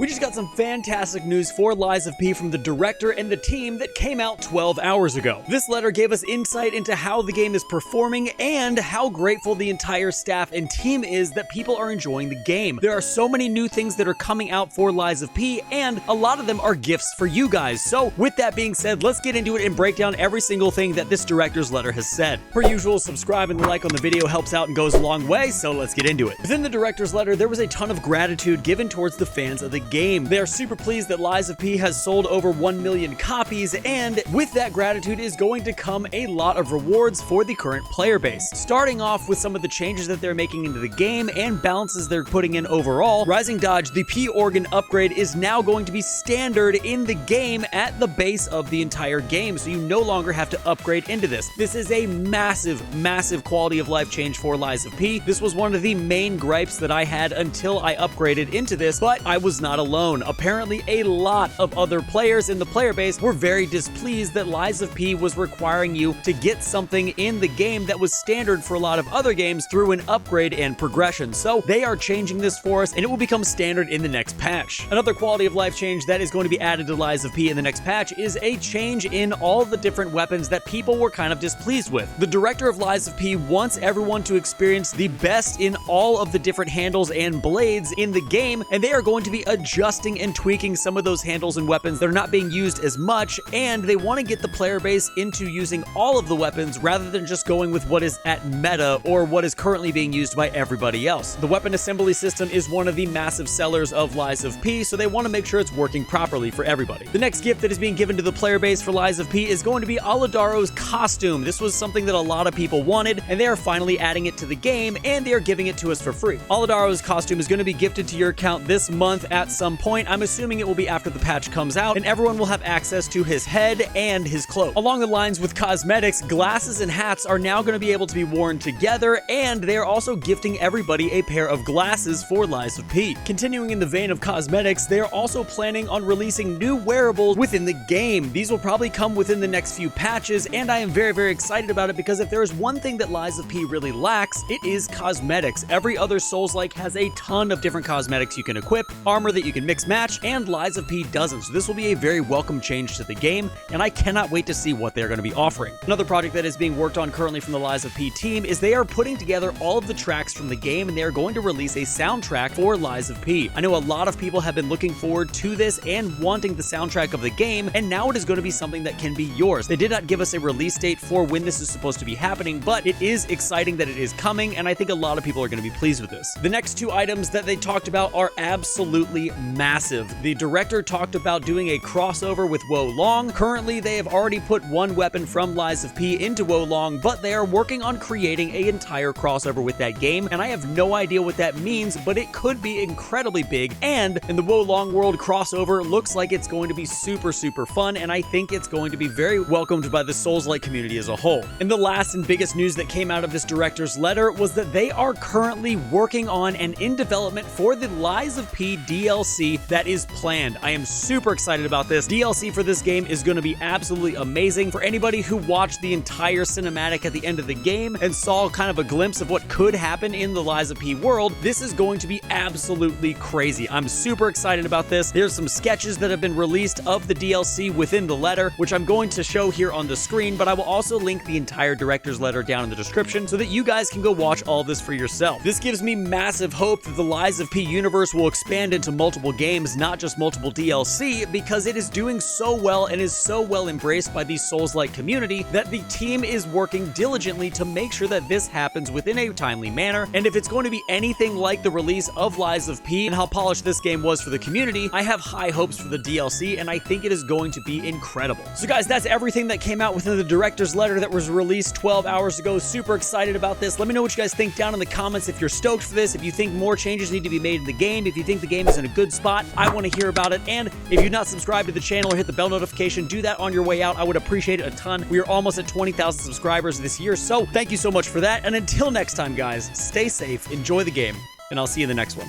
We just got some fantastic news for Lies of P from the director and the team that came out 12 hours ago. This letter gave us insight into how the game is performing and how grateful the entire staff and team is that people are enjoying the game. There are so many new things that are coming out for Lies of P, and a lot of them are gifts for you guys. So with that being said, let's get into it and break down every single thing that this director's letter has said. Per usual, subscribe and the like on the video helps out and goes a long way, so let's get into it. Within the director's letter, there was a ton of gratitude given towards the fans of the game. They are super pleased that Lies of P has sold over 1 million copies, and with that gratitude is going to come a lot of rewards for the current player base. Starting off with some of the changes that they're making into the game and balances they're putting in overall, Rising Dodge, the P organ upgrade, is now going to be standard in the game at the base of the entire game, so you no longer have to upgrade into this. This is a massive quality of life change for Lies of P. This was one of the main gripes that I had until I upgraded into this, but I was not alone. Apparently, a lot of other players in the player base were very displeased that Lies of P was requiring you to get something in the game that was standard for a lot of other games through an upgrade and progression. So they are changing this for us, and it will become standard in the next patch. Another quality of life change that is going to be added to Lies of P in the next patch is a change in all the different weapons that people were kind of displeased with. The director of Lies of P wants everyone to experience the best in all of the different handles and blades in the game, and they are going to be adjusting and tweaking some of those handles and weapons that are not being used as much, and they want to get the player base into using all of the weapons rather than just going with what is at meta or what is currently being used by everybody else. The weapon assembly system is one of the massive sellers of Lies of P, so they want to make sure it's working properly for everybody. The next gift that is being given to the player base for Lies of P is going to be Aladaro's costume. This was something that a lot of people wanted, and they are finally adding it to the game, and they are giving it to us for free. Aladaro's costume is going to be gifted to your account this month at some point. I'm assuming it will be after the patch comes out, and everyone will have access to his head and his cloak. Along the lines with cosmetics, glasses and hats are now going to be able to be worn together, and they are also gifting everybody a pair of glasses for Lies of P. Continuing in the vein of cosmetics, they are also planning on releasing new wearables within the game. These will probably come within the next few patches, and I am very excited about it because if there is one thing that Lies of P really lacks, it is cosmetics. Every other Souls-like has a ton of different cosmetics you can equip, armor that you can mix match, and Lies of P doesn't, so this will be a very welcome change to the game, and I cannot wait to see what they're going to be offering. Another project that is being worked on currently from the Lies of P team is they are putting together all of the tracks from the game, and they are going to release a soundtrack for Lies of P. I know a lot of people have been looking forward to this and wanting the soundtrack of the game, and now it is going to be something that can be yours. They did not give us a release date for when this is supposed to be happening, but it is exciting that it is coming, and I think a lot of people are going to be pleased with this. The next two items that they talked about are absolutely massive. The director talked about doing a crossover with Wo Long. Currently, they have already put one weapon from Lies of P into Wo Long, but they are working on creating an entire crossover with that game, and I have no idea what that means, but it could be incredibly big, and in the Wo Long world, crossover looks like it's going to be super fun, and I think it's going to be very welcomed by the Souls-like community as a whole. And the last and biggest news that came out of this director's letter was that they are currently working on and in development for the Lies of P DLC that is planned. I am super excited about this. DLC for this game is going to be absolutely amazing. For anybody who watched the entire cinematic at the end of the game and saw kind of a glimpse of what could happen in the Lies of P world, this is going to be absolutely crazy. I'm super excited about this. There's some sketches that have been released of the DLC within the letter, which I'm going to show here on the screen, but I will also link the entire director's letter down in the description so that you guys can go watch all this for yourself. This gives me massive hope that the Lies of P universe will expand into multiple games, not just multiple DLC, because it is doing so well and is so well embraced by the Souls-like community that the team is working diligently to make sure that this happens within a timely manner. And if it's going to be anything like the release of Lies of P and how polished this game was for the community, I have high hopes for the DLC, and I think it is going to be incredible. So guys, that's everything that came out within the director's letter that was released 12 hours ago. Super excited about this. Let me know what you guys think down in the comments if you're stoked for this, if you think more changes need to be made in the game, if you think the game is in a good spot. I want to hear about it, and if you've not subscribed to the channel or hit the bell notification, do that on your way out. I would appreciate it a ton. We are almost at 20,000 subscribers this year, so thank you so much for that, and until next time guys, stay safe, enjoy the game, and I'll see you in the next one.